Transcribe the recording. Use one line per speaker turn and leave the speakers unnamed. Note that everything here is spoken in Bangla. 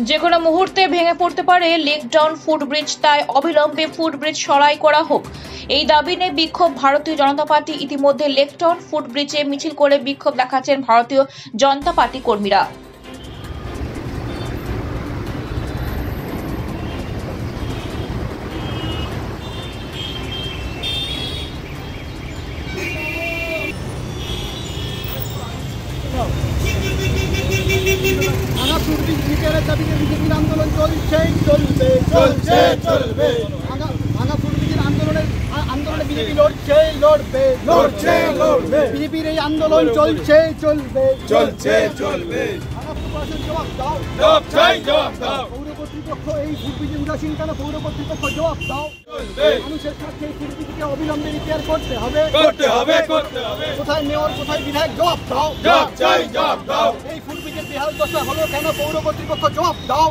যে কোনো মুহূর্তে ভেঙে পড়তে পারে লেকডাউন ফুটব্রিজ, তাই অবিলম্বে ফুটব্রিজ সরাই করা হোক। এই দাবি নিয়ে বিক্ষোভ ভারতীয় জনতা পার্টি। ইতিমধ্যে লেকডাউন ফুটব্রিজে মিছিল করে বিক্ষোভ দেখাচ্ছেন ভারতীয় জনতা পার্টি কর্মীরা।
বিজেপির আন্দোলন চলবে। আন্দোলনে বিজেপি লড়বে। বিজেপির এই আন্দোলন চলবে। পৌর কর্তৃপক্ষ এই ফুটব্রিজে উদাসীন কেন? পৌর কর্তৃপক্ষ জবাব দাও। মানুষের স্বার্থে এই ফুটব্রিজকে অবিলম্বে রিপেয়ার করতে হবে। কোথায় মেয়র, কোথায় বিধায়ক? জবাব দাও। এই ফুটব্রিজের বেহাল দশা হলো কেন? পৌর কর্তৃপক্ষ জবাব দাও।